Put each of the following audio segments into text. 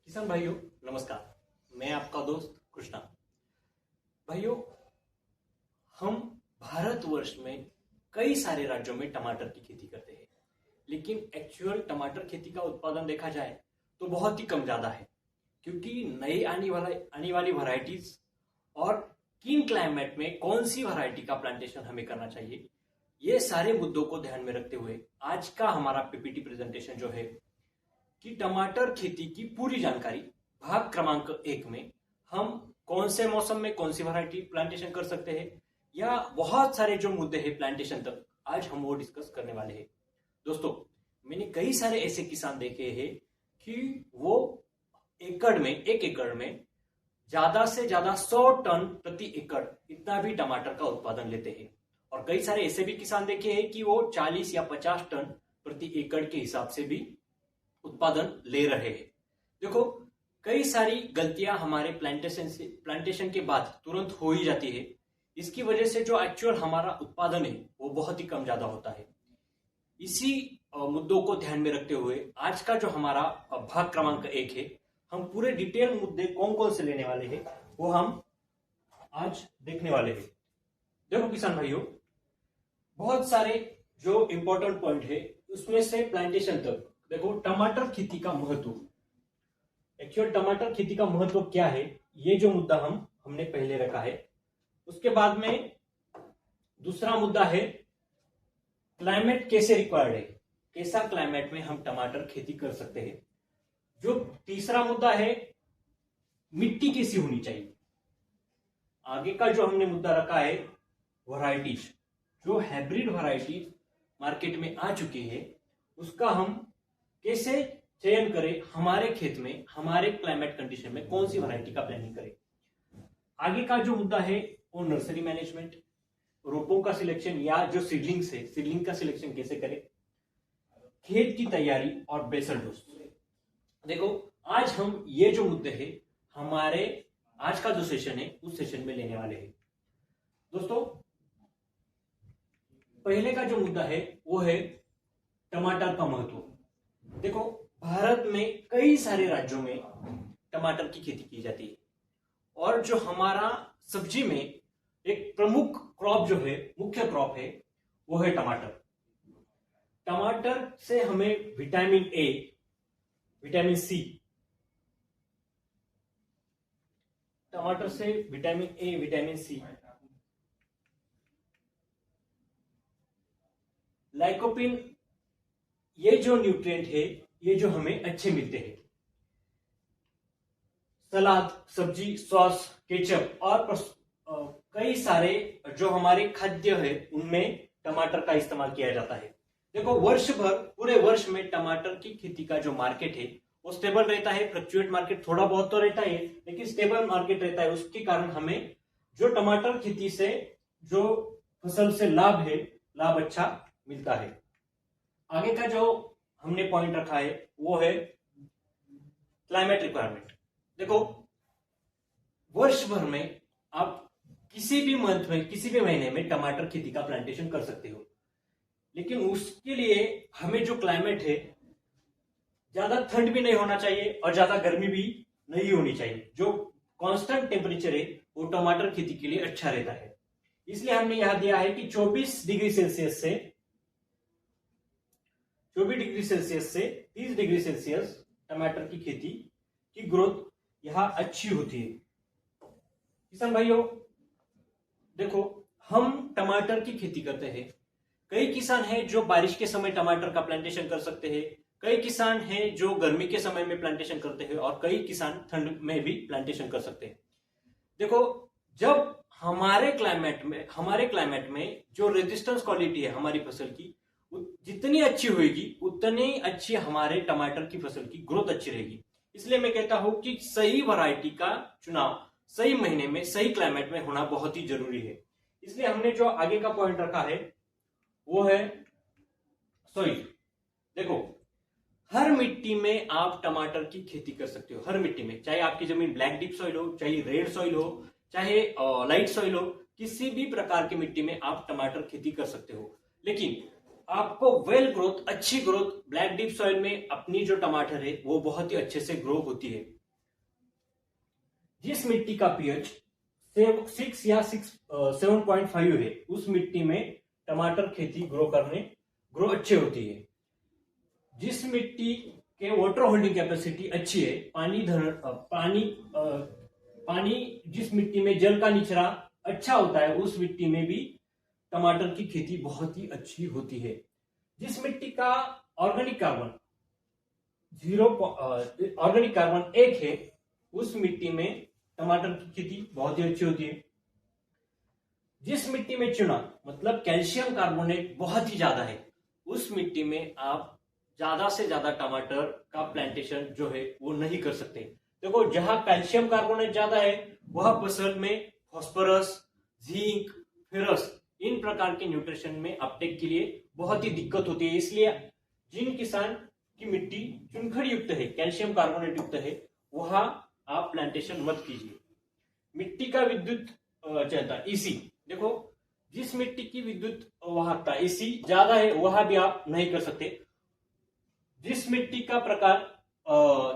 किसान भाइयों नमस्कार। मैं आपका दोस्त कृष्णा। भाइयों, हम भारतवर्ष में कई सारे राज्यों में टमाटर की खेती करते हैं, लेकिन एक्चुअल टमाटर खेती का उत्पादन देखा जाए तो बहुत ही कम ज्यादा है, क्योंकि नई आने वाली वैरायटीज और किन क्लाइमेट में कौन सी वैरायटी का प्लांटेशन हमें करना चाहिए, ये सारे मुद्दों को ध्यान में रखते हुए आज का हमारा पीपीटी प्रेजेंटेशन जो है कि टमाटर खेती की पूरी जानकारी भाग क्रमांक 1 में हम कौन से मौसम में कौन सी वैरायटी प्लांटेशन कर सकते हैं, या बहुत सारे जो मुद्दे हैं प्लांटेशन तक, आज हम वो डिस्कस करने वाले हैं। दोस्तों, मैंने कई सारे ऐसे किसान देखे हैं कि वो एक एकड़ में ज्यादा से ज्यादा 100 टन प्रति एकड़ इतना भी टमाटर का उत्पादन लेते हैं, और कई सारे ऐसे भी किसान देखे हैं कि वो 40 या 50 टन प्रति एकड़ के हिसाब से भी उत्पादन ले रहे हैं। देखो, कई सारी गलतियां हमारे प्लांटेशन के बाद तुरंत हो ही जाती है। इसकी वजह से जो एक्चुअल हमारा उत्पादन है वो बहुत ही कम ज्यादा होता है। इसी मुद्दों को ध्यान में रखते हुए आज का जो हमारा भाग क्रमांक 1 है, हम पूरे डिटेल मुद्दे कौन कौन से लेने वाले हैं वो हम आज देखने वाले हैं। देखो किसान भाइयों, बहुत सारे जो इंपॉर्टेंट पॉइंट है उसमें से प्लांटेशन तक देखो, टमाटर खेती का महत्व, एक्चुअल टमाटर खेती का महत्व क्या है, ये जो मुद्दा हमने पहले रखा है। उसके बाद में दूसरा मुद्दा है क्लाइमेट कैसे रिक्वायर्ड है, कैसा क्लाइमेट में हम टमाटर खेती कर सकते हैं। जो तीसरा मुद्दा है मिट्टी कैसी होनी चाहिए। आगे का जो हमने मुद्दा रखा है वैरायटीज, जो हाइब्रिड वैरायटीज मार्केट में आ चुकी है उसका हम कैसे चयन करें, हमारे खेत में हमारे क्लाइमेट कंडीशन में कौन सी वैरायटी का प्लानिंग करें। आगे का जो मुद्दा है वो नर्सरी मैनेजमेंट, रोपों का सिलेक्शन या जो सीडलिंग्स है, सीडलिंग का सिलेक्शन कैसे करें, खेत की तैयारी और बेसल डोज। देखो, आज हम ये जो मुद्दे हैं हमारे आज का जो सेशन है उस सेशन में लेने वाले हैं। दोस्तों, पहले का जो मुद्दा है वो है टमाटर का महत्व। देखो, भारत में कई सारे राज्यों में टमाटर की खेती की जाती है, और जो हमारा सब्जी में एक प्रमुख क्रॉप जो है, मुख्य क्रॉप है, वो है टमाटर। टमाटर से हमें विटामिन ए, विटामिन सी, टमाटर से vitamin A, vitamin C, lycopene, ये जो न्यूट्रिएंट है ये जो हमें अच्छे मिलते हैं। सलाद, सब्जी, सॉस, केचप और कई सारे जो हमारे खाद्य है उनमें टमाटर का इस्तेमाल किया जाता है। देखो, वर्ष भर, पूरे वर्ष में टमाटर की खेती का जो मार्केट है वो स्टेबल रहता है। फ्लक्चुएट मार्केट थोड़ा बहुत तो रहता है, लेकिन स्टेबल मार्केट रहता है। उसके कारण हमें जो टमाटर खेती से जो फसल से लाभ है, लाभ अच्छा मिलता है। आगे का जो हमने पॉइंट रखा है वो है क्लाइमेट रिक्वायरमेंट। देखो, वर्ष भर में आप किसी भी मंथ में, किसी भी महीने में टमाटर खेती का प्लांटेशन कर सकते हो, लेकिन उसके लिए हमें जो क्लाइमेट है, ज्यादा ठंड भी नहीं होना चाहिए और ज्यादा गर्मी भी नहीं होनी चाहिए। जो कांस्टेंट टेम्परेचर है वो टमाटर खेती के लिए अच्छा रहता है। इसलिए हमने यहां दिया है कि 24 डिग्री सेल्सियस से 24 डिग्री सेल्सियस से 30 डिग्री सेल्सियस टमाटर की खेती की ग्रोथ यहां अच्छी होती है। किसान भाइयों, देखो, हम टमाटर की खेती करते हैं। कई किसान हैं जो बारिश के समय टमाटर का प्लांटेशन कर सकते हैं, कई किसान हैं जो गर्मी के समय में प्लांटेशन करते हैं, और कई किसान ठंड में भी प्लांटेशन कर सकते हैं। देखो, जब हमारे क्लाइमेट में जो रेजिस्टेंस क्वालिटी है हमारी फसल की जितनी अच्छी होगी उतनी अच्छी हमारे टमाटर की फसल की ग्रोथ अच्छी रहेगी। इसलिए मैं कहता हूं कि सही वैरायटी का चुनाव सही महीने में, सही क्लाइमेट में होना बहुत ही जरूरी है। इसलिए हमने जो आगे का पॉइंट रखा है वो है सॉइल। देखो, हर मिट्टी में आप टमाटर की खेती कर सकते हो, हर मिट्टी में, चाहे आपकी जमीन ब्लैक डिप सॉइल हो, चाहे रेड सॉइल हो, चाहे लाइट सॉइल हो, किसी भी प्रकार की मिट्टी में आप टमाटर खेती कर सकते हो। लेकिन आपको वेल ग्रोथ, अच्छी ग्रोथ ब्लैक डीप सॉइल में अपनी जो टमाटर है वो बहुत ही अच्छे से ग्रो होती है। जिस मिट्टी का पीएच 6 या 7.5 है उस मिट्टी में टमाटर खेती ग्रो अच्छी होती है। जिस मिट्टी के वाटर होल्डिंग कैपेसिटी अच्छी है, पानी जिस मिट्टी में जल का निचरा अच्छा होता है उस मिट्टी में भी टमाटर की खेती बहुत ही अच्छी होती है। जिस मिट्टी का ऑर्गेनिक कार्बन 1 है उस मिट्टी में टमाटर की खेती बहुत ही अच्छी होती है। जिस मिट्टी में चूना मतलब कैल्शियम कार्बोनेट बहुत ही ज्यादा है उस मिट्टी में आप ज्यादा से ज्यादा टमाटर का प्लांटेशन जो है वो नहीं कर सकते। देखो, जहां कैल्शियम कार्बोनेट ज्यादा है वह फसल में फॉस्फोरस, जिंक, फेरस इन प्रकार के न्यूट्रिशन में अपटेक के लिए बहुत ही दिक्कत होती है। इसलिए जिन किसान की मिट्टी चुनखड़ी युक्त है, कैल्शियम कार्बोनेट युक्त है, वहां आप प्लांटेशन मत कीजिए। मिट्टी का विद्युत चाहता ईसी, देखो जिस मिट्टी की विद्युत वाहकता ईसी ज्यादा है वहां भी आप नहीं कर सकते। जिस मिट्टी का प्रकार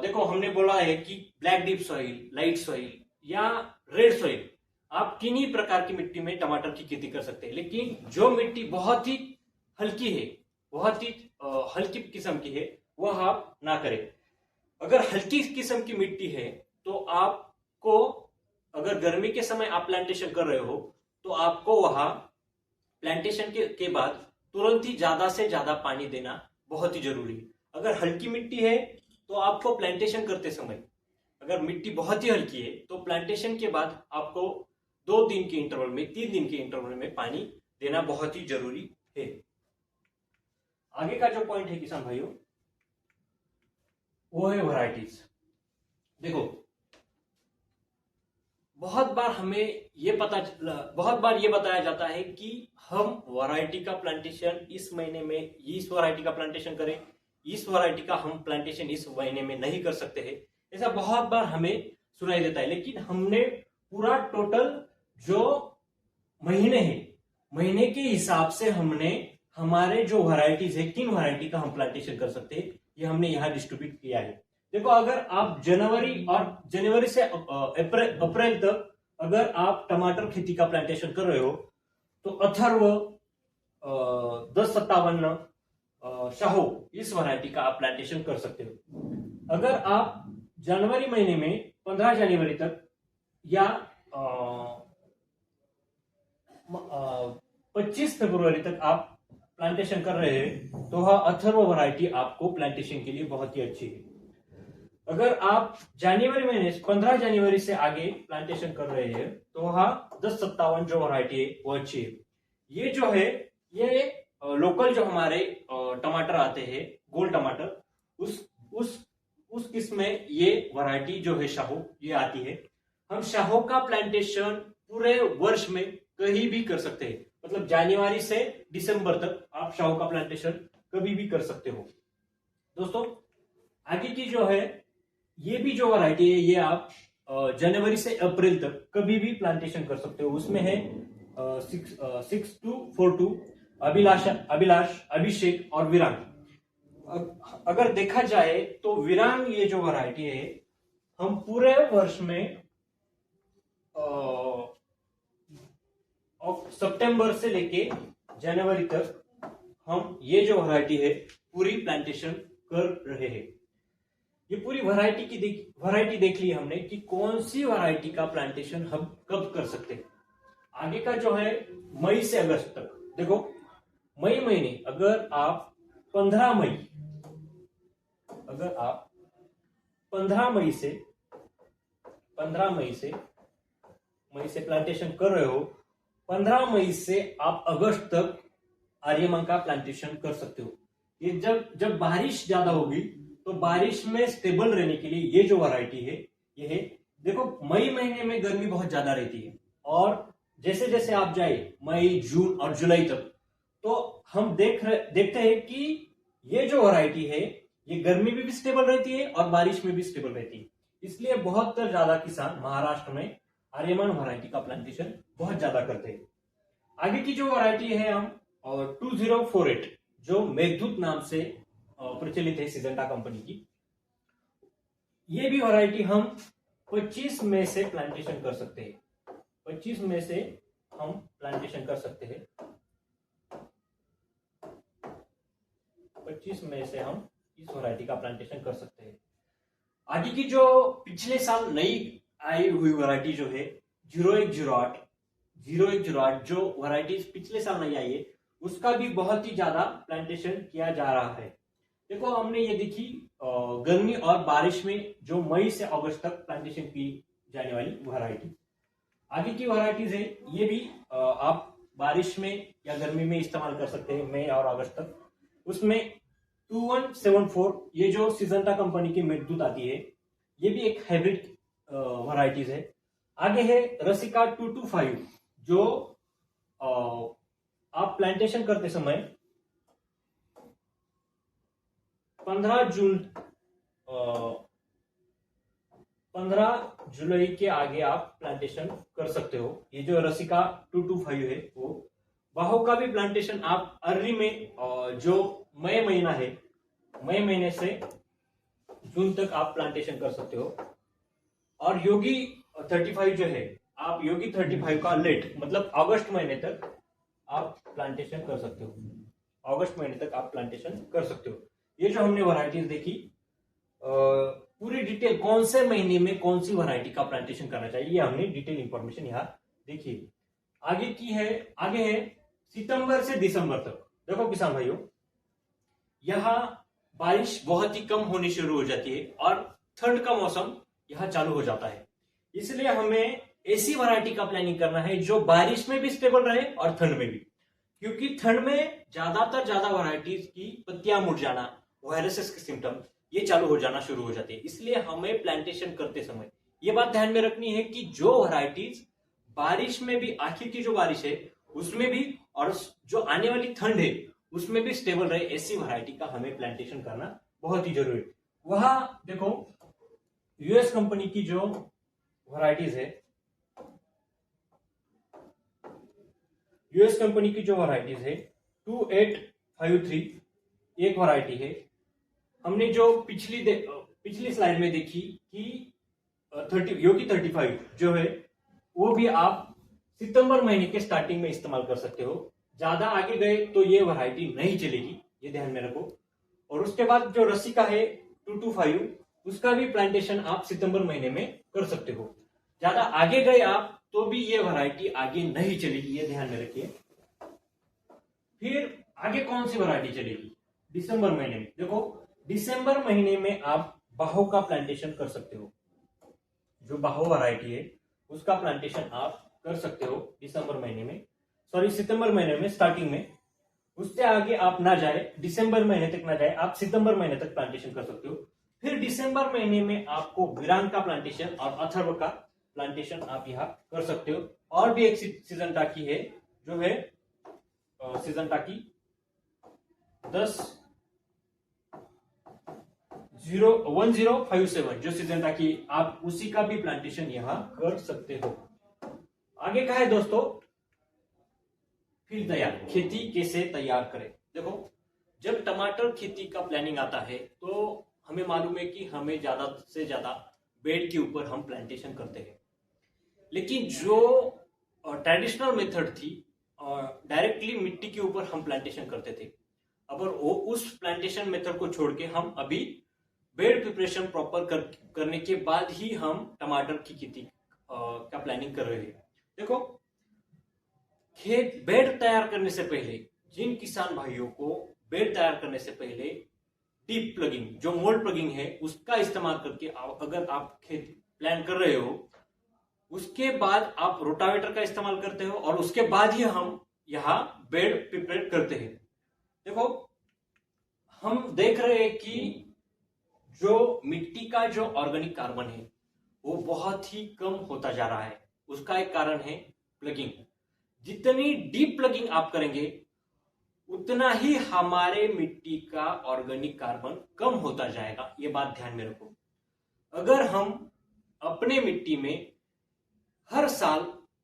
देखो, हमने बोला है कि black deep soil, light soil या रेड सॉइल, आप किन्हीं प्रकार की मिट्टी में टमाटर की खेती कर सकते हैं। लेकिन जो मिट्टी बहुत ही हल्की है, बहुत ही हल्की किस्म की है, वह आप ना करें। अगर हल्की किस्म की मिट्टी है तो आपको, अगर गर्मी के समय आप प्लांटेशन कर रहे हो तो आपको वहां प्लांटेशन के बाद तुरंत ही ज्यादा से ज्यादा पानी देना बहुत ही जरूरी है। अगर हल्की मिट्टी है तो आपको प्लांटेशन करते समय, अगर मिट्टी बहुत ही हल्की है तो प्लांटेशन के बाद आपको 2 दिन के इंटरवल में, 3 दिन के इंटरवल में पानी देना बहुत ही जरूरी है। आगे का जो पॉइंट है किसान भाइयों वो है वैरायटीज। देखो, बहुत बार ये बताया जाता है कि हम वैरायटी का प्लांटेशन इस महीने में इस वैरायटी का प्लांटेशन करें, इस वैरायटी का हम प्लांटेशन इस महीने में नहीं कर सकते हैं। ऐसा बहुत बार हमें सुनाई देता है। लेकिन हमने पूरा टोटल जो महीने हैं, महीने के हिसाब से हमने हमारे जो वैरायटीज है, किन वैरायटी का हम प्लांटेशन कर सकते हैं, ये हमने यहाँ डिस्ट्रीब्यूट किया है। देखो, अगर आप जनवरी से अप्रैल तक अगर आप टमाटर खेती का प्लांटेशन कर रहे हो तो अथर्व 1057 शाहो इस वैरायटी का आप प्लांटेशन कर सकते हो। अगर आप जनवरी महीने में 15 जनवरी तक या 25 फरवरी तक आप प्लांटेशन कर रहे हैं तो वह अथर्व वैरायटी आपको प्लांटेशन के लिए बहुत ही अच्छी है। अगर आप जनवरी महीने 15 जनवरी से आगे प्लांटेशन कर रहे हैं तो वह 1057 जो वैरायटी है वो अच्छी है। ये जो है ये लोकल जो हमारे टमाटर आते हैं, गोल टमाटर, उस किस्म में ये वैरायटी जो है शाहो ये आती है। हम शाहो का प्लांटेशन पूरे वर्ष में कहीं भी कर सकते हैं। मतलब जनवरी से दिसंबर तक आप शाहो का प्लांटेशन कभी भी कर सकते हो। दोस्तों, आगे की जो है ये भी जो वैरायटी है ये आप जनवरी से अप्रैल तक कभी भी प्लांटेशन कर सकते हो। उसमें है 6242, अभिलाष, अभिषेक और विरांग। अगर देखा जाए तो विरांग ये जो वैरायटी है हम पूरे वर्ष में सितंबर से लेके जनवरी तक हम ये जो वैरायटी है पूरी प्लांटेशन कर रहे हैं। ये पूरी वैरायटी देख ली हमने कि कौन सी वैरायटी का प्लांटेशन हम कब कर सकते हैं। आगे का जो है मई से अगस्त तक। देखो, मई महीने अगर आप 15 मई से प्लांटेशन कर रहे हो, 15 मई से आप अगस्त तक आर्यमान का प्लांटेशन कर सकते हो। ये जब बारिश ज्यादा होगी तो बारिश में स्टेबल रहने के लिए ये जो वैरायटी है ये है। देखो, मई महीने में गर्मी बहुत ज्यादा रहती है और जैसे जैसे आप जाए मई, जून और जुलाई तक तो हम देखते हैं कि ये जो वैरायटी है ये गर्मी में भी स्टेबल रहती है और बारिश में भी स्टेबल रहती है। इसलिए बहुत ज्यादा किसान महाराष्ट्र में आर्यमान वैरायटी का प्लांटेशन बहुत ज्यादा करते हैं। आगे की जो वैरायटी है हम 2048 जो मेघदूत नाम से प्रचलित है सिजेंटा कंपनी की। ये भी वैरायटी हम 25 मई से प्लांटेशन कर सकते हैं। 25 मई से हम प्लांटेशन कर सकते हैं। 25 मई से हम इस वैरायटी का प्लांटेशन कर सकते हैं। आगे की जो पिछले साल नई आई हुई वैरायटी जो है 0108 जो वैरायटीज पिछले साल नई आई है, उसका भी बहुत ही ज्यादा प्लांटेशन किया जा रहा है। देखो हमने ये देखी गर्मी और बारिश में जो मई से अगस्त तक प्लांटेशन की जाने वाली वैरायटी। आगे की वैरायटीज है, ये भी आप बारिश में या गर्मी में इस्तेमाल कर सकते हैं मई और अगस्त तक। उसमें 2174 ये जो सिजेंटा कंपनी की मेघदूत आती है, ये भी एक हाइब्रिड वैरायटीज है। आगे है रसिका 225 जो आप प्लांटेशन करते समय 15 जुलाई के आगे आप प्लांटेशन कर सकते हो। ये जो रसिका 225 है वो बाहो का भी प्लांटेशन आप अर्ली में जो मई महीना है, मई महीने से जून तक आप प्लांटेशन कर सकते हो। और योगी 35 जो है, आप योगी 35 का लेट मतलब अगस्त महीने तक आप प्लांटेशन कर सकते हो। अगस्त महीने तक आप प्लांटेशन कर सकते हो। ये जो हमने वैरायटीज देखी, पूरी डिटेल कौन से महीने में कौन सी वैरायटी का प्लांटेशन करना चाहिए, ये हमने डिटेल इंफॉर्मेशन यहाँ देखी। आगे है सितंबर से दिसंबर तक। देखो किसान भाइयों, यहाँ बारिश बहुत ही कम होनी शुरू हो जाती है और ठंड का मौसम यहाँ चालू हो जाता है। इसलिए हमें ऐसी वैरायटी का प्लानिंग करना है जो बारिश में भी स्टेबल रहे और ठंड में भी, क्योंकि ठंड में ज्यादा वैरायटीज की पत्तियां मुड़ जाना, वायरसेस के सिम्टम ये चालू हो जाना शुरू हो जाते हैं। इसलिए हमें प्लांटेशन करते समय ये बात ध्यान में रखनी है कि जो वैरायटीज बारिश में भी, आखिर की जो बारिश है उसमें भी और जो आने वाली ठंड है उसमें भी स्टेबल रहे, ऐसी वैरायटी का हमें प्लांटेशन करना बहुत ही जरूरी है। वहां देखो यूएस कंपनी की जो वैरायटीज है, यूएस कंपनी की जो वैरायटीज है 2853 एक वैरायटी है। हमने जो पिछली स्लाइड में देखी कि योगी 35 जो है वो भी आप सितंबर महीने के स्टार्टिंग में इस्तेमाल कर सकते हो। ज्यादा आगे गए तो ये वैरायटी नहीं चलेगी, ये ध्यान में रखो। और उसके बाद जो रसिका है 225 उसका भी प्लांटेशन आप सितंबर महीने में कर सकते हो। ज्यादा आगे गए आप तो भी ये वैरायटी आगे नहीं चलेगी, ये ध्यान में रखिए। फिर आगे कौन सी वैरायटी चलेगी दिसंबर महीने में? देखो दिसंबर महीने में आप बाहो का प्लांटेशन कर सकते हो। जो बाहो वैरायटी है उसका प्लांटेशन आप कर सकते हो दिसंबर महीने में, सॉरी सितंबर महीने में स्टार्टिंग में। उससे आगे आप ना जाए, दिसंबर महीने तक ना जाए, आप सितंबर महीने तक प्लांटेशन कर सकते हो। फिर दिसंबर महीने में आपको विरांग का प्लांटेशन और अथर्व का प्लांटेशन आप यहाँ कर सकते हो। और भी एक सिजेंटा की है जो है सिजेंटा की 1057 जो सिजेंटा की, आप उसी का भी प्लांटेशन यहाँ कर सकते हो। आगे का है दोस्तों फिर तैयार, खेती कैसे तैयार करें। देखो जब टमाटर खेती का प्लानिंग आता है तो हमें मालूम है कि हमें ज्यादा से ज्यादा बेड के ऊपर हम प्लांटेशन करते हैं। लेकिन जो ट्रेडिशनल मेथड थी, डायरेक्टली मिट्टी के ऊपर हम प्लांटेशन करते थे, अगर वो उस प्लांटेशन मेथड को छोड़ के हम अभी बेड प्रिपरेशन प्रॉपर करने के बाद ही हम टमाटर की खेती का प्लानिंग कर रहे हैं। देखो खेत बेड तैयार करने से पहले, जिन किसान भाइयों को बेड तैयार करने से पहले डीप प्लगिंग जो मोल्ड प्लगिंग है उसका इस्तेमाल करके अगर आप खेत प्लान कर रहे हो, उसके बाद आप रोटावेटर का इस्तेमाल करते हो और उसके बाद ही हम यहाँ बेड प्रिपेयर करते हैं। देखो हम देख रहे हैं कि जो मिट्टी का जो ऑर्गेनिक कार्बन है वो बहुत ही कम होता जा रहा है। उसका एक कारण है प्लगिंग। जितनी डीप प्लगिंग आप करेंगे उतना ही हमारे मिट्टी का ऑर्गेनिक कार्बन कम होता जाएगा, ये बात ध्यान में रखो। अगर हम अपने मिट्टी में हर साल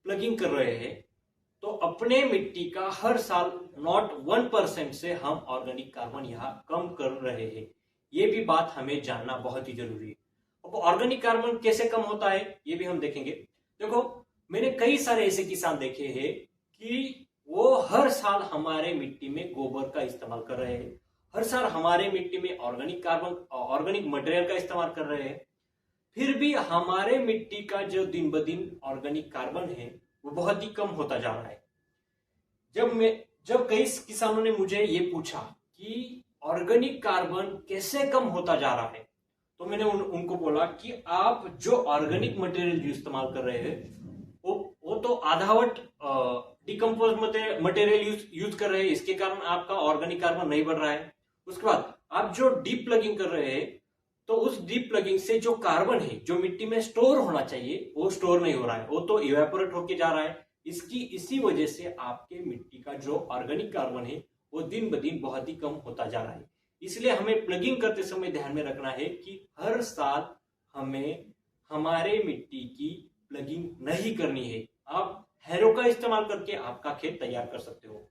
प्लगिंग कर रहे हैं तो अपने मिट्टी का हर साल नॉट 1% से हम ऑर्गेनिक कार्बन यहाँ कम कर रहे हैं। ये भी बात हमें जानना बहुत ही जरूरी है। अब ऑर्गेनिक कार्बन कैसे कम होता है ये भी हम देखेंगे। देखो, मैंने कई सारे ऐसे किसान देखे हैं कि वो हर साल हमारे मिट्टी में गोबर का इस्तेमाल कर रहे हैं, हर साल हमारे मिट्टी में ऑर्गेनिक मटेरियल का इस्तेमाल कर रहे हैं, फिर भी हमारे मिट्टी का जो दिन ब दिन ऑर्गेनिक कार्बन है वो बहुत ही कम होता जा रहा है। जब कई किसानों ने मुझे ये पूछा कि ऑर्गेनिक कार्बन कैसे कम होता जा रहा है, तो मैंने उनको बोला कि आप जो ऑर्गेनिक मटेरियल इस्तेमाल कर रहे हैं वो तो आधावट डिकम्पोज मटेरियल यूज कर रहे हैं, इसके कारण आपका ऑर्गेनिक कार्बन नहीं बढ़ रहा है। उसके बाद आप जो डीप प्लगिंग कर रहे हैं, तो उस डीप प्लगिंग से जो कार्बन है जो मिट्टी में स्टोर होना चाहिए वो स्टोर नहीं हो रहा है, वो तो इवेपोरेट होके जा रहा है। इसी वजह से आपके मिट्टी का जो ऑर्गेनिक कार्बन है वो दिन ब दिन बहुत ही कम होता जा रहा है। इसलिए हमें प्लगिंग करते समय ध्यान में रखना है कि हर साल हमें हमारे मिट्टी की प्लगिंग नहीं करनी है। आप हैरो का इस्तेमाल करके आपका खेत तैयार कर सकते हो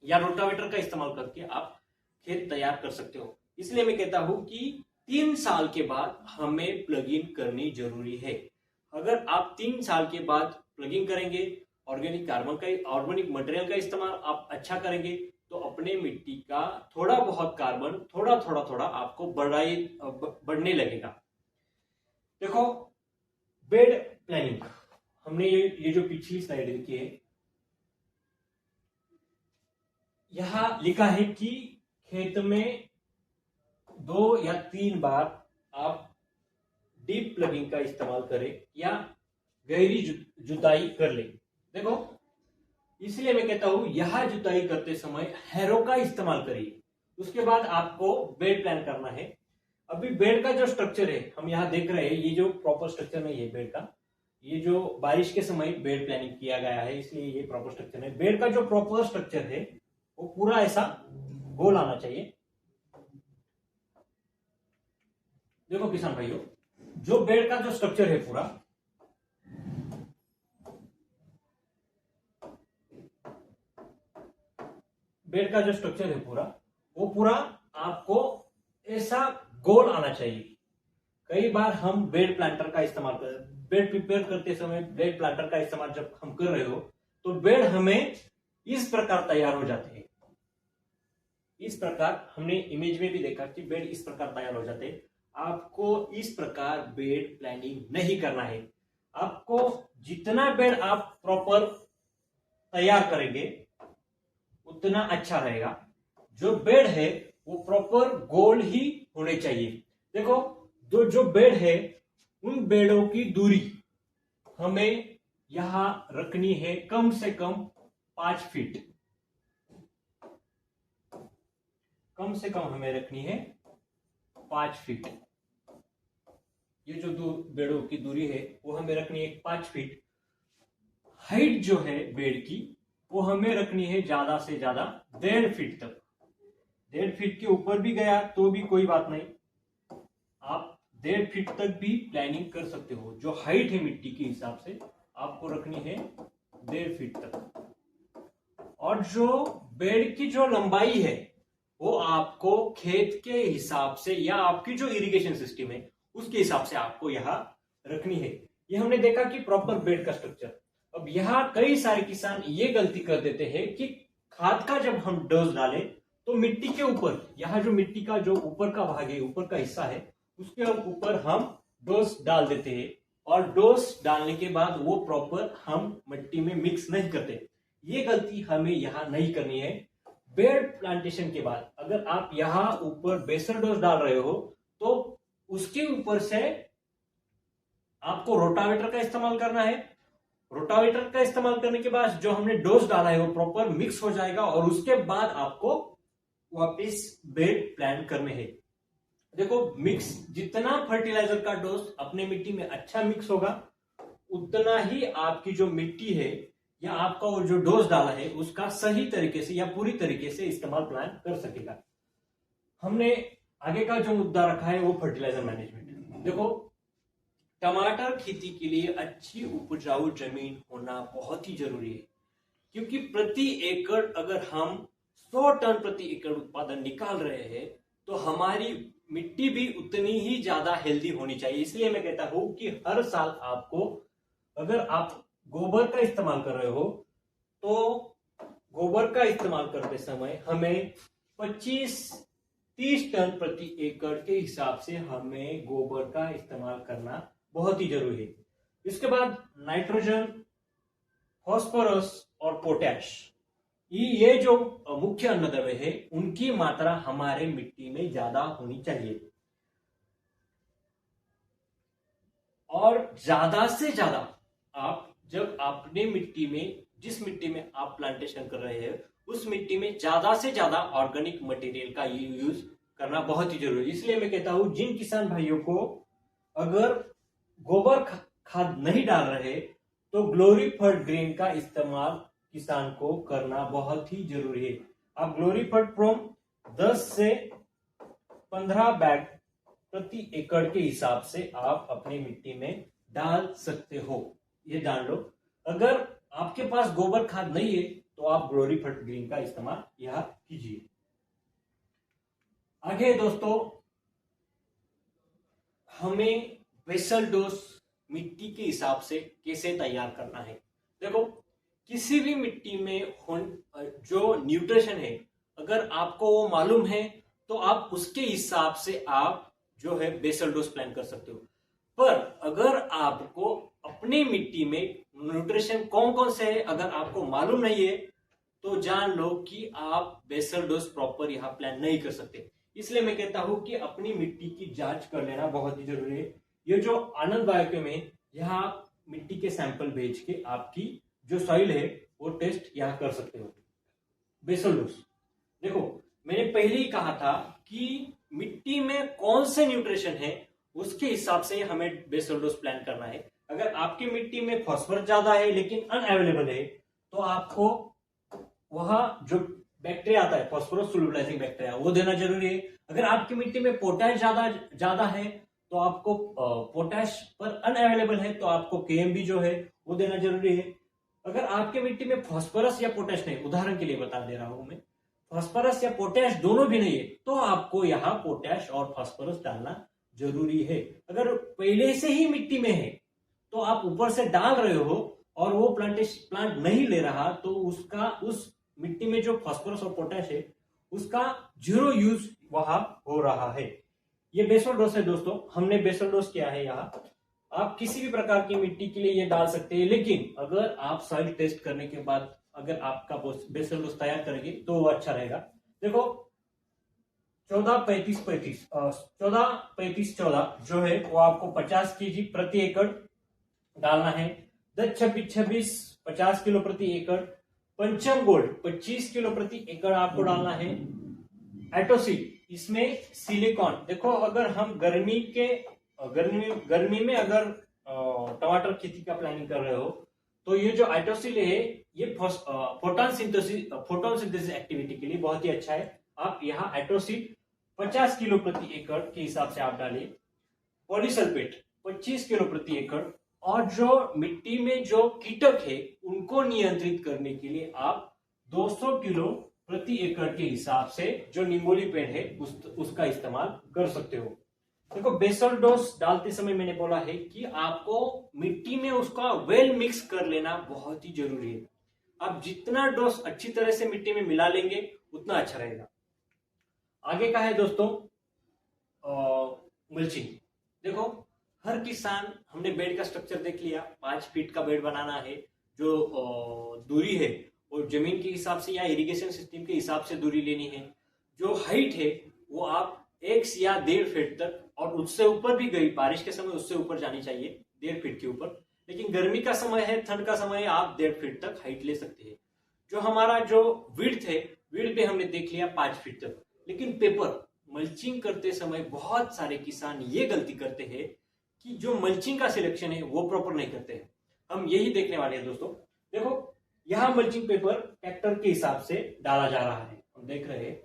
या रोटावेटर का इस्तेमाल करके आप खेत तैयार कर सकते हो। इसलिए मैं कहता हूं कि 3 साल के बाद हमें प्लगिंग करनी जरूरी है। अगर आप 3 साल के बाद प्लगिंग करेंगे, ऑर्गेनिक मटेरियल का इस्तेमाल आप अच्छा करेंगे, तो अपने मिट्टी का थोड़ा बहुत कार्बन थोड़ा आपको बढ़ने लगेगा। देखो, बेड प्लानिंग, हमने ये जो पिछली स्लाइड देखी है, यहां लिखा है कि खेत में 2 या 3 बार आप डीप प्लगिंग का इस्तेमाल करें या गहरी जुताई कर ले। देखो, इसलिए मैं कहता हूं यह जुताई करते समय हैरो का इस्तेमाल करिए। उसके बाद आपको बेड प्लान करना है। अभी बेड का जो स्ट्रक्चर है हम यहाँ देख रहे हैं, ये जो प्रॉपर स्ट्रक्चर नहीं है बेड का, ये जो बारिश के समय बेड प्लानिंग किया गया है, इसलिए ये प्रॉपर स्ट्रक्चर है। बेड का जो प्रॉपर स्ट्रक्चर है वो पूरा ऐसा गोल आना चाहिए। देखो किसान भाइयों, जो बेड का जो स्ट्रक्चर है पूरा, बेड का जो स्ट्रक्चर है वो पूरा आपको ऐसा गोल आना चाहिए। कई बार हम बेड प्लांटर का इस्तेमाल बेड प्रिपेयर करते समय बेड प्लांटर का इस्तेमाल जब हम कर रहे हो तो बेड हमें इस प्रकार तैयार हो जाते हैं। इस प्रकार हमने इमेज में भी देखा कि बेड इस प्रकार तैयार हो जाते हैं। आपको इस प्रकार बेड प्लानिंग नहीं करना है। आपको जितना बेड आप प्रॉपर तैयार करेंगे उतना अच्छा रहेगा। जो बेड है वो प्रॉपर गोल ही होने चाहिए। देखो, जो बेड है उन बेडों की दूरी हमें यहां रखनी है कम से कम 5 फीट। कम से कम हमें रखनी है 5 फीट। ये जो बेडों की दूरी है वो हमें रखनी है 5 फीट। हाइट जो है बेड की वो हमें रखनी है ज्यादा से ज्यादा 1.5 फीट तक। 1.5 फीट के ऊपर भी गया तो भी कोई बात नहीं, आप 1.5 फीट तक भी प्लानिंग कर सकते हो। जो हाइट है मिट्टी के हिसाब से आपको रखनी है 1.5 फीट तक। और जो बेड की जो लंबाई है वो आपको खेत के हिसाब से या आपकी जो इरिगेशन सिस्टम है उसके हिसाब से आपको यहाँ रखनी है। ये हमने देखा कि प्रॉपर बेड का स्ट्रक्चर। अब यहाँ कई सारे किसान ये गलती कर देते हैं कि खाद का जब हम डोज डालें तो मिट्टी के ऊपर, यहाँ जो मिट्टी का जो ऊपर का भाग है, ऊपर का हिस्सा है, उसके ऊपर हम डोज डाल देते हैं और डोज डालने के बाद वो प्रॉपर हम मिट्टी में मिक्स नहीं करते। ये गलती हमें यहाँ नहीं करनी है। बेड प्लांटेशन के बाद अगर आप यहाँ ऊपर बेसल डोज डाल रहे हो तो उसके ऊपर से आपको रोटावेटर का इस्तेमाल करना है। रोटावेटर का इस्तेमाल करने के बाद जो हमने डोज डाला है वो प्रॉपर मिक्स हो जाएगा और उसके बाद आपको वापस बेड प्लांट करने हैं। देखो, मिक्स जितना फर्टिलाइजर का डोज अपने मिट्टी में अच्छा मिक्स होगा उतना ही आपकी जो मिट्टी है या आपका वो जो डोज डाला है उसका सही तरीके से या पूरी तरीके से इस्तेमाल प्लान कर सकेगा। हमने आगे का जो मुद्दा रखा है वो फर्टिलाइजर मैनेजमेंट। देखो, टमाटर खेती के लिए अच्छी उपजाऊ जमीन होना बहुत ही जरूरी है, क्योंकि प्रति एकड़ अगर हम 100 टन प्रति एकड़ उत्पादन निकाल रहे हैं, तो हमारी मिट्टी भी उतनी ही ज्यादा हेल्दी होनी चाहिए। इसलिए मैं कहता हूं कि हर साल आपको, अगर आप गोबर का इस्तेमाल कर रहे हो, तो गोबर का इस्तेमाल करते समय हमें 25-30 टन प्रति एकड़ के हिसाब से हमें गोबर का इस्तेमाल करना बहुत ही जरूरी है। इसके बाद नाइट्रोजन, फास्फोरस और पोटैश, ये जो मुख्य अन्नद्रव्य है, उनकी मात्रा हमारे मिट्टी में ज्यादा होनी चाहिए। और ज्यादा से ज्यादा आप जब अपने मिट्टी में, जिस मिट्टी में आप प्लांटेशन कर रहे हैं, उस मिट्टी में ज्यादा से ज्यादा ऑर्गेनिक मटेरियल का यूज करना बहुत ही जरूरी है। इसलिए मैं कहता हूं, जिन किसान भाइयों को अगर गोबर खाद नहीं डाल रहे, तो ग्लोरीफर्ड ग्रीन का इस्तेमाल किसान को करना बहुत ही जरूरी है। आप ग्लोरीफर्ड प्रोम 10 से 15 बैग प्रति एकड़ के हिसाब से आप अपनी मिट्टी में डाल सकते हो, ये जान लो। अगर आपके पास गोबर खाद नहीं है, तो आप ग्लोरीफर्ड ग्रीन का इस्तेमाल यह कीजिए। आगे दोस्तों, हमें बेसल डोज मिट्टी के हिसाब से कैसे तैयार करना है। देखो, किसी भी मिट्टी में जो न्यूट्रिशन है, अगर आपको वो मालूम है, तो आप उसके हिसाब से आप जो है बेसल डोज प्लान कर सकते हो। पर अगर आपको अपनी मिट्टी में न्यूट्रिशन कौन कौन से है अगर आपको मालूम नहीं है, तो जान लो कि आप बेसल डोज प्रॉपर यहां प्लान नहीं कर सकते। इसलिए मैं कहता हूं कि अपनी मिट्टी की जांच कर लेना बहुत ही जरूरी है। ये जो आनंद बायोकेम है, यहाँ मिट्टी के सैंपल भेज के आपकी जो सॉइल है वो टेस्ट यहाँ कर सकते हो। बेसल डोज, देखो मैंने पहले ही कहा था कि मिट्टी में कौन से न्यूट्रिशन है, उसके हिसाब से हमें बेसल डोज प्लान करना है। अगर आपकी मिट्टी में फास्फोरस ज्यादा है लेकिन अनअवेलेबल है, तो आपको वहां जो बैक्टीरिया आता है, फास्फोरस सोल्युबलाइजिंग बैक्टीरिया, वो देना जरूरी है। अगर आपकी मिट्टी में पोटैश ज्यादा है, तो आपको पोटैश पर अनअवेलेबल है, तो आपको केएमबी जो है वो देना जरूरी है। अगर आपके मिट्टी में फास्फोरस या पोटैश नहीं, उदाहरण के लिए बता दे रहा हूं मैं, फास्फोरस या पोटैश दोनों भी नहीं है, तो आपको यहाँ पोटैश और फास्फोरस डालना जरूरी है। अगर पहले से ही मिट्टी में है, तो आप ऊपर से डाल रहे हो और वो प्लांट नहीं ले रहा, तो उस मिट्टी में जो फास्फोरस और पोटैश है, उसका जीरो यूज वहां हो रहा है। ये बेसल डोज है दोस्तों, हमने बेसल डोज किया है यहाँ। आप किसी भी प्रकार की मिट्टी के लिए ये डाल सकते हैं, लेकिन अगर आप सॉइल टेस्ट करने के बाद अगर आपका बेसल डोज तैयार करेंगे तो वो अच्छा रहेगा। देखो 14-35-14 जो है वो आपको 50 kg प्रति एकड़ डालना है। 10-26-26 50 किलो प्रति एकड़। पंचम गोल्ड 25 किलो प्रति एकड़ आपको डालना है। एटोसीड, इसमें सिलिकॉन, देखो अगर हम गर्मी में अगर टमाटर खेती का प्लानिंग कर रहे हो, तो ये जो आइटोसिल है, ये फोटोन सिंथेसिस एक्टिविटी के लिए बहुत ही अच्छा है। आप यहाँ आइटोसिल 50 किलो प्रति एकड़ के हिसाब से आप डालिए। पॉलीसल्फेट 25 किलो प्रति एकड़। और जो मिट्टी में जो कीटक है उनको नियंत्रित करने के लिए आप 200 किलो प्रति एकड़ के हिसाब से जो निमोली पेड़ है उसका इस्तेमाल कर सकते हो। देखो बेसल डोज डालते समय मैंने बोला है कि आपको मिट्टी में उसका वेल मिक्स कर लेना बहुत ही जरूरी है। आप जितना डोज अच्छी तरह से मिट्टी में मिला लेंगे उतना अच्छा रहेगा। आगे का है दोस्तों मल्चिंग। देखो हर किसान, हमने बेड का स्ट्रक्चर देख लिया, 5 फीट का बेड बनाना है। जो दूरी है वो जमीन के हिसाब से या इरिगेशन सिस्टम के हिसाब से दूरी लेनी है। जो हाइट है वो आप 1 या 1.5 फीट तक, और उससे ऊपर भी गई, बारिश के समय उससे ऊपर जानी चाहिए 1.5 फीट के ऊपर। लेकिन गर्मी का समय है, ठंड का समय है, आप 1.5 फीट तक हाइट ले सकते हैं। जो हमारा जो विड्थ है, विड्थ पे हमने देख लिया 5 फीट तक। लेकिन पेपर मल्चिंग करते समय बहुत सारे किसान ये गलती करते हैं कि जो मल्चिंग का सिलेक्शन है वो प्रॉपर नहीं करते हैं। हम यही देखने वाले हैं दोस्तों। देखो यहाँ मल्चिंग पेपर ट्रैक्टर के हिसाब से डाला जा रहा है, हम देख रहे हैं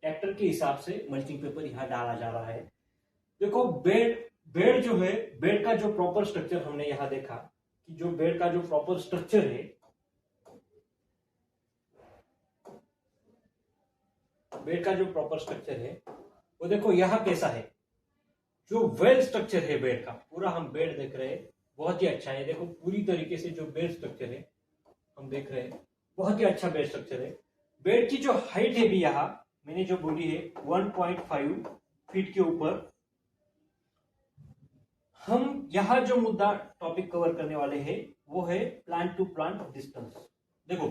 ट्रैक्टर के हिसाब से मल्चिंग पेपर यहाँ डाला जा रहा है। देखो बेड जो है, बेड का जो प्रॉपर स्ट्रक्चर हमने यहाँ देखा कि जो बेड का जो प्रॉपर स्ट्रक्चर है, बेड का जो प्रॉपर स्ट्रक्चर है वो देखो यहाँ कैसा है। जो वेल स्ट्रक्चर है बेड का, पूरा हम बेड देख रहे हैं, बहुत ही अच्छा है। देखो पूरी तरीके से जो बेड स्ट्रक्चर है हम देख रहे हैं, बहुत ही अच्छा बेड स्ट्रक्चर है। बेड की जो हाइट है भी यहाँ मैंने जो बोली है 1.5 फीट के ऊपर। हम यहाँ जो मुद्दा टॉपिक कवर करने वाले हैं वो है प्लांट टू प्लांट डिस्टेंस। देखो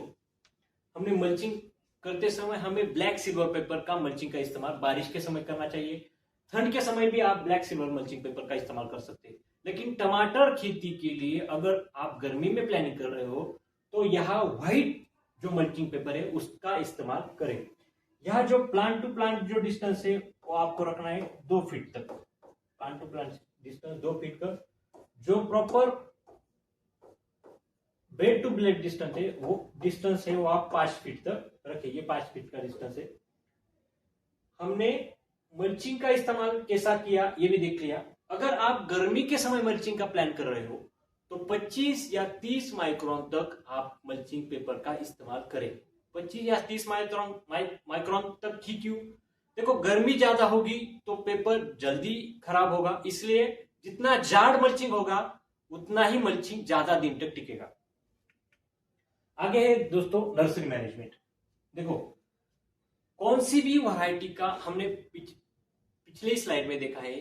हमने मल्चिंग करते समय हमें ब्लैक सिल्वर पेपर का मल्चिंग का इस्तेमाल बारिश के समय करना चाहिए। ठंड के समय भी आप ब्लैक सिल्वर मल्चिंग पेपर का इस्तेमाल कर सकते हैं। लेकिन टमाटर खेती के लिए अगर आप गर्मी में प्लानिंग कर रहे हो तो यहाँ व्हाइट जो मल्चिंग पेपर है उसका इस्तेमाल करें। यहाँ जो प्लांट टू प्लांट जो डिस्टेंस है वो आपको रखना है 2 फीट तक। Plant to plant distance 2 feet का। जो proper bed to blade distance है वो आप 5 फीट तक रखिए। ये 5 फीट का डिस्टेंस है। हमने मल्चिंग का इस्तेमाल कैसा किया ये भी देख लिया। अगर आप गर्मी के समय मल्चिंग का प्लान कर रहे हो तो 25 या 30 माइक्रोन तक आप मल्चिंग पेपर का इस्तेमाल करें। 25 या 30 माइक्रोन तक ही क्यों? देखो गर्मी ज्यादा होगी तो पेपर जल्दी खराब होगा, इसलिए जितना जाड़ मल्चिंग होगा उतना ही मल्चिंग ज्यादा दिन तक टिकेगा। आगे है दोस्तों नर्सरी मैनेजमेंट। देखो कौन सी भी वैरायटी का हमने पिछले स्लाइड में देखा है,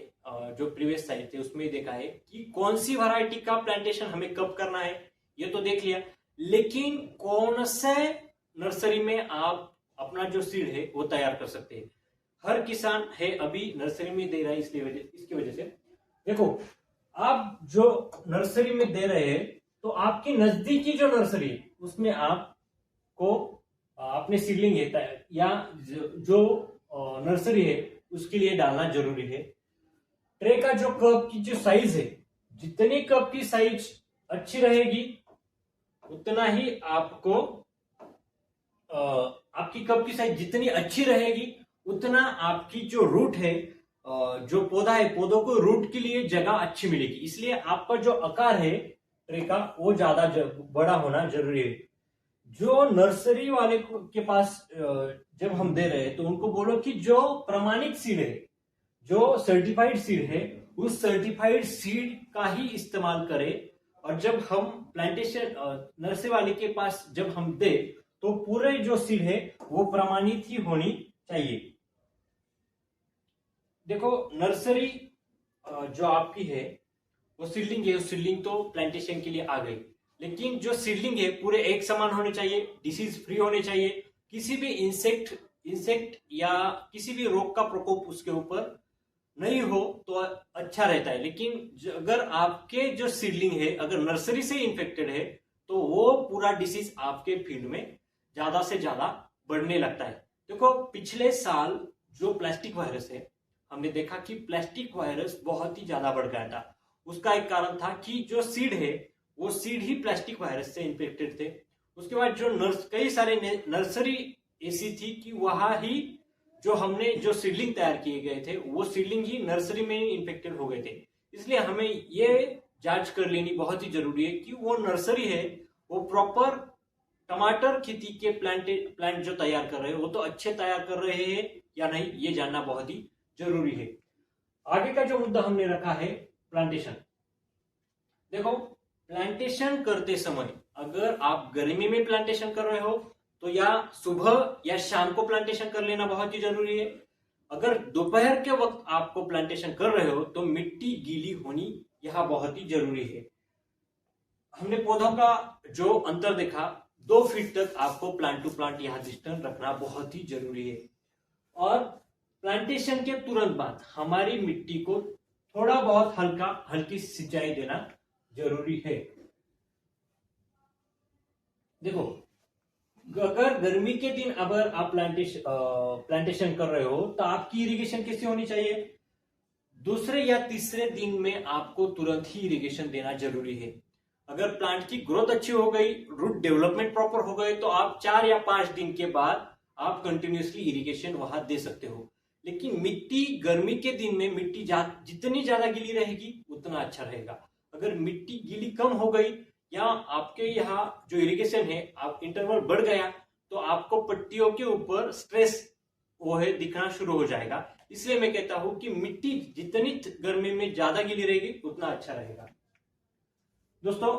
जो प्रीवियस स्लाइड थे उसमें देखा है कि कौन सी वैरायटी का प्लांटेशन हमें कब करना है, ये तो देख लिया। लेकिन कौन से नर्सरी में आप अपना जो सीड है वो तैयार कर सकते हैं। हर किसान है अभी नर्सरी में दे रहा है, इसकी वजह से देखो आप जो नर्सरी में दे रहे हैं तो आपकी नजदीकी जो नर्सरी है उसमें आपको अपने सीडलिंग है या जो नर्सरी है उसके लिए डालना जरूरी है। ट्रे का जो कप की जो साइज है, जितनी कप की साइज अच्छी रहेगी उतना ही आपको आपकी कप की साइज जितनी अच्छी रहेगी उतना आपकी जो रूट है, जो पौधा है, पौधों को रूट के लिए जगह अच्छी मिलेगी। इसलिए आपका जो आकार है ट्रे का वो ज्यादा बड़ा होना जरूरी है। जो नर्सरी वाले के पास जब हम दे रहे हैं तो उनको बोलो कि जो प्रमाणित सीड है, जो सर्टिफाइड सीड है, उस सर्टिफाइड सीड का ही इस्तेमाल करें। और जब हम प्लांटेशन नर्सरी वाले के पास जब हम दे तो पूरे जो सीड है वो प्रमाणित ही होनी चाहिए। देखो नर्सरी जो आपकी है वो सीडलिंग है, उस सीडलिंग तो प्लांटेशन के लिए आ गई, लेकिन जो सीडलिंग है पूरे एक समान होने चाहिए, डिसीज फ्री होने चाहिए, किसी भी इंसेक्ट या किसी भी रोग का प्रकोप उसके ऊपर नहीं हो तो अच्छा रहता है। लेकिन अगर आपके जो सीडलिंग है अगर नर्सरी से इन्फेक्टेड है तो वो पूरा डिसीज आपके फील्ड में ज्यादा से ज्यादा बढ़ने लगता है। देखो पिछले साल जो प्लास्टिक वायरस है हमने देखा कि प्लास्टिक वायरस बहुत ही ज्यादा बढ़ गया था। उसका एक कारण था कि जो सीड है वो सीड ही प्लास्टिक वायरस से इन्फेक्टेड थे। उसके बाद जो कई सारे नर्सरी ऐसी थी कि वहां ही जो हमने जो सीडलिंग तैयार किए गए थे वो सीडलिंग ही नर्सरी में इन्फेक्टेड हो गए थे। इसलिए हमें ये जांच कर लेनी बहुत ही जरूरी है कि वो नर्सरी है वो प्रॉपर टमाटर खेती के प्लांट जो तैयार कर रहे हैं वो तो अच्छे तैयार कर रहे हैं या नहीं, ये जानना बहुत ही जरूरी है। आगे का जो मुद्दा हमने रखा है प्लांटेशन। देखो प्लांटेशन करते समय अगर आप गर्मी में प्लांटेशन कर रहे हो तो या सुबह या शाम को प्लांटेशन कर लेना बहुत ही जरूरी है। अगर दोपहर के वक्त आपको प्लांटेशन कर रहे हो तो मिट्टी गीली होनी यह बहुत ही जरूरी है। हमने पौधों का जो अंतर देखा 2 फीट तक आपको प्लांट टू प्लांट यहां डिस्टेंस रखना बहुत ही जरूरी है। और प्लांटेशन के तुरंत बाद हमारी मिट्टी को थोड़ा बहुत हल्की सिंचाई देना जरूरी है। देखो अगर गर्मी के दिन अगर आप प्लांटेशन कर रहे हो तो आपकी इरिगेशन कैसी होनी चाहिए? दूसरे या तीसरे दिन में आपको तुरंत ही इरिगेशन देना जरूरी है। अगर प्लांट की ग्रोथ अच्छी हो गई, रूट डेवलपमेंट प्रॉपर हो गए तो आप 4 या 5 दिन के बाद आप कंटिन्यूसली इरिगेशन वहां दे सकते हो। लेकिन मिट्टी गर्मी के दिन में मिट्टी जितनी ज्यादा गीली रहेगी उतना अच्छा रहेगा। अगर मिट्टी गीली कम हो गई या आपके यहाँ जो इरिगेशन है आप इंटरवल बढ़ गया तो आपको पट्टियों के ऊपर स्ट्रेस वो है दिखना शुरू हो जाएगा। इसलिए मैं कहता हूं कि मिट्टी जितनी गर्मी में ज्यादा गीली रहेगी उतना अच्छा रहेगा। दोस्तों,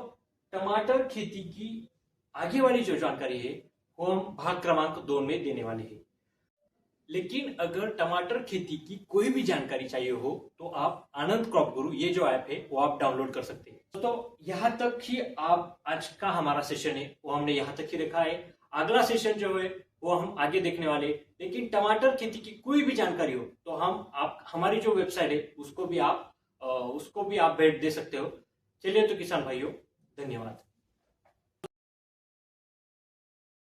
टमाटर खेती की आगे वाली जो जानकारी है वो हम भाग क्रमांक 2 में देने वाले हैं। लेकिन अगर टमाटर खेती की कोई भी जानकारी चाहिए हो तो आप आनंद क्रॉप गुरु ये जो ऐप है वो आप डाउनलोड कर सकते हैं। दोस्तों, यहाँ तक ही आप आज का हमारा सेशन है वो हमने यहाँ तक ही रखा है। अगला सेशन जो है वो हम आगे देखने वाले। लेकिन टमाटर खेती की कोई भी जानकारी हो तो आप हमारी जो वेबसाइट है उसको भी आप भेंट दे सकते हो। चलिए तो किसान भाइयों, धन्यवाद।